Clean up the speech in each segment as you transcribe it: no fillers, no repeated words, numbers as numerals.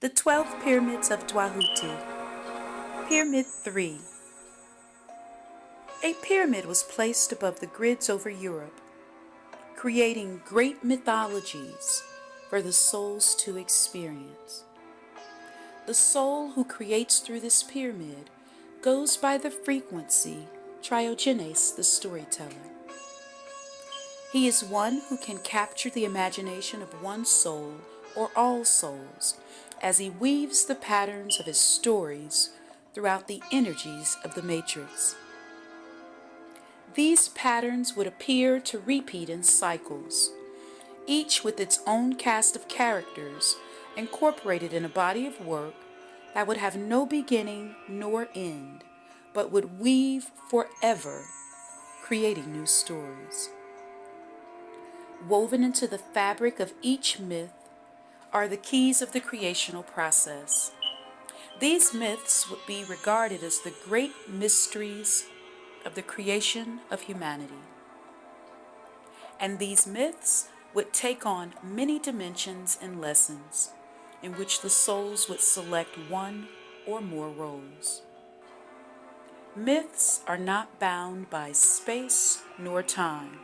The 12 Pyramids of Dwahuti. Pyramid 3. A pyramid was placed above the grids over Europe, creating great mythologies for the souls to experience. The soul who creates through this pyramid goes by the frequency Triogenes the Storyteller. He is one who can capture the imagination of one soul or all souls as he weaves the patterns of his stories throughout the energies of the matrix. These patterns would appear to repeat in cycles, each with its own cast of characters incorporated in a body of work that would have no beginning nor end, but would weave forever, creating new stories. Woven into the fabric of each myth are the keys of the creational process. These myths would be regarded as the great mysteries of the creation of humanity. And these myths would take on many dimensions and lessons in which the souls would select one or more roles. Myths are not bound by space nor time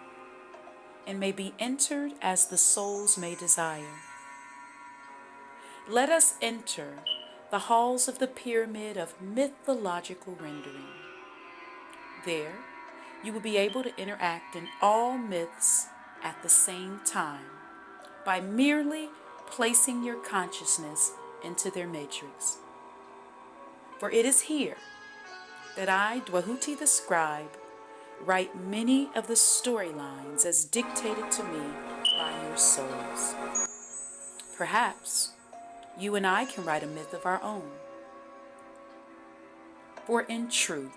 and may be entered as the souls may desire. Let us enter the halls of the pyramid of mythological rendering. There, you will be able to interact in all myths at the same time by merely placing your consciousness into their matrix. For it is here that I, Dwahuti the scribe, write many of the storylines as dictated to me by your souls. Perhaps you and I can write a myth of our own. For in truth,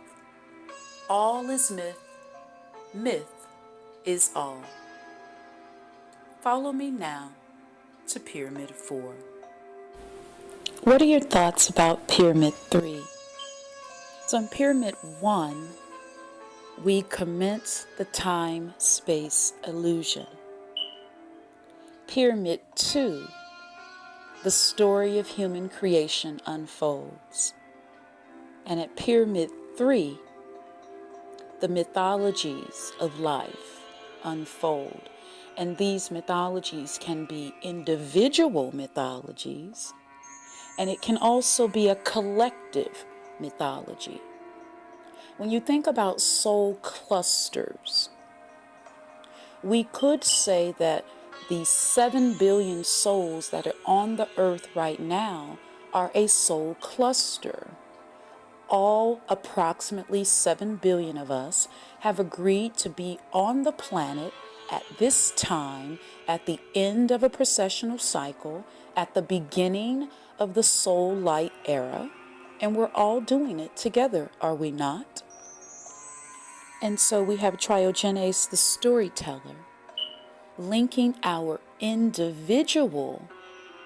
all is myth, myth is all. Follow me now to Pyramid 4. What are your thoughts about Pyramid 3? So in Pyramid 1, we commence the time-space illusion. Pyramid 2, the story of human creation unfolds. And at Pyramid 3, the mythologies of life unfold. And these mythologies can be individual mythologies, and it can also be a collective mythology. When you think about soul clusters, we could say that the 7 billion souls that are on the earth right now are a soul cluster. All approximately 7 billion of us have agreed to be on the planet at this time, at the end of a processional cycle, at the beginning of the soul light era, and we're all doing it together, are we not? And so we have Triogenes the Storyteller linking our individual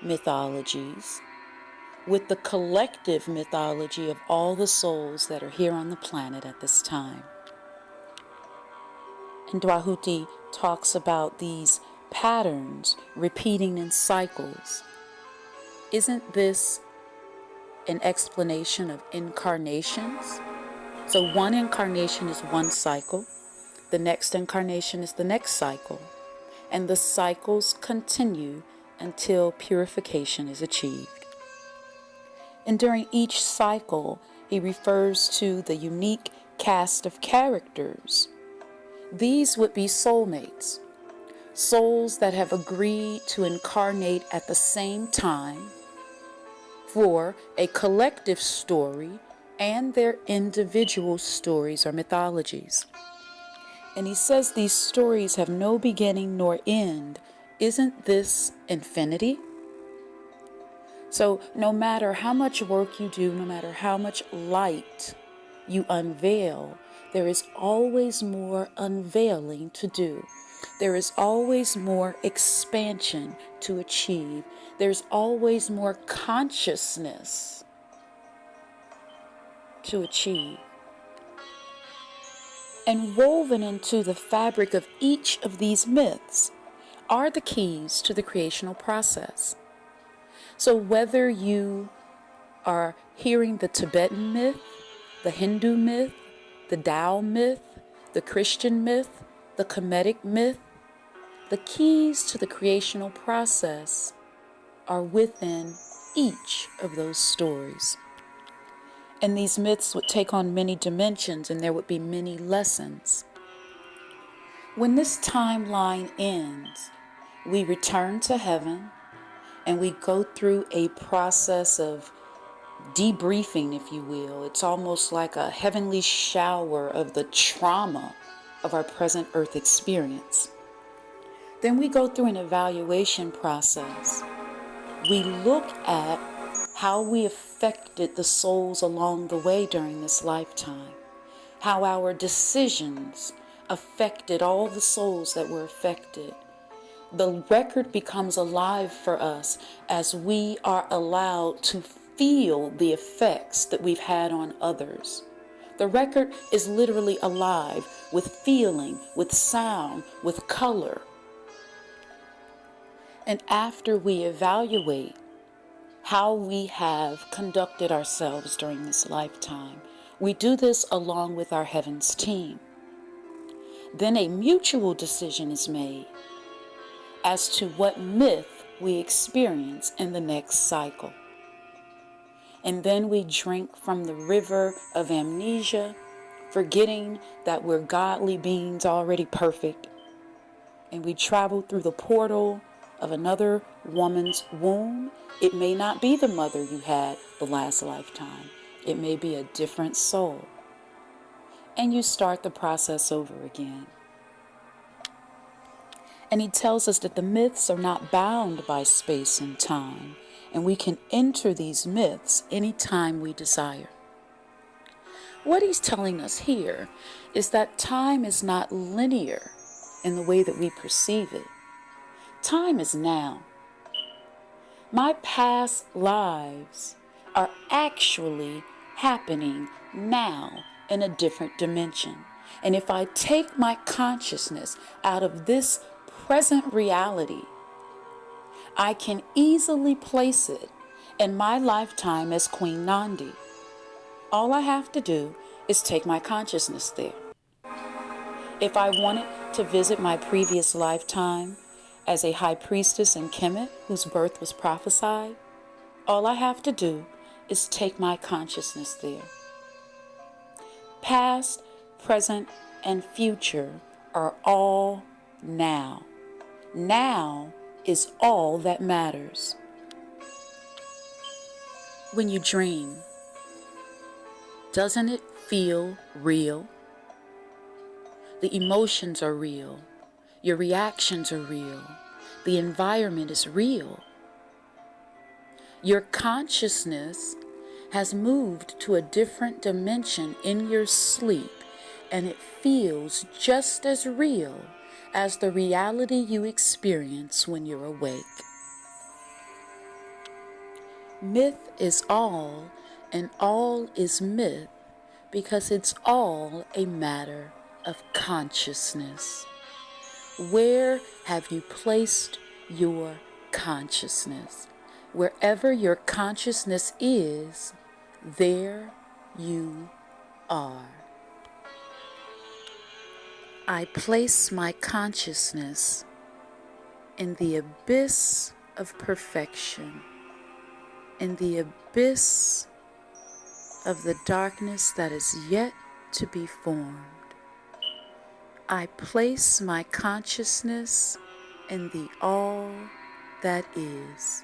mythologies with the collective mythology of all the souls that are here on the planet at this time. And Dwahuti talks about these patterns repeating in cycles. Isn't this an explanation of incarnations? So one incarnation is one cycle, the next incarnation is the next cycle, and the cycles continue until purification is achieved. And during each cycle, he refers to the unique cast of characters. These would be soulmates, souls that have agreed to incarnate at the same time for a collective story and their individual stories or mythologies. And he says these stories have no beginning nor end. Isn't this infinity? So no matter how much work you do, no matter how much light you unveil, there is always more unveiling to do. There is always more expansion to achieve. There's always more consciousness to achieve. And woven into the fabric of each of these myths are the keys to the creational process. So whether you are hearing the Tibetan myth, the Hindu myth, the Tao myth, the Christian myth, the Kemetic myth, the keys to the creational process are within each of those stories. And these myths would take on many dimensions, and there would be many lessons. When this timeline ends, we return to heaven and we go through a process of debriefing, if you will. It's almost like a heavenly shower of the trauma of our present earth experience. Then we go through an evaluation process. We look at how we affected the souls along the way during this lifetime, how our decisions affected all the souls that were affected. The record becomes alive for us as we are allowed to feel the effects that we've had on others. The record is literally alive with feeling, with sound, with color. And after we evaluate how we have conducted ourselves during this lifetime, we do this along with our heavens team. Then a mutual decision is made as to what myth we experience in the next cycle. And then we drink from the river of amnesia, forgetting that we're godly beings already perfect. And we travel through the portal of another woman's womb. It may not be the mother you had the last lifetime. It may be a different soul. And you start the process over again. And he tells us that the myths are not bound by space and time, and we can enter these myths anytime we desire. What he's telling us here is that time is not linear in the way that we perceive it. Time is now. My past lives are actually happening now in a different dimension. And if I take my consciousness out of this present reality, I can easily place it in my lifetime as Queen Nandi. All I have to do is take my consciousness there. If I wanted to visit my previous lifetime as a high priestess in Kemet whose birth was prophesied, all I have to do is take my consciousness there. Past, present, and future are all now. Now is all that matters. When you dream, doesn't it feel real? The emotions are real. Your reactions are real. The environment is real. Your consciousness has moved to a different dimension in your sleep, and it feels just as real as the reality you experience when you're awake. Myth is all, and all is myth, because it's all a matter of consciousness. Where have you placed your consciousness? Wherever your consciousness is, there you are. I place my consciousness in the abyss of perfection, in the abyss of the darkness that is yet to be formed. I place my consciousness in the all that is.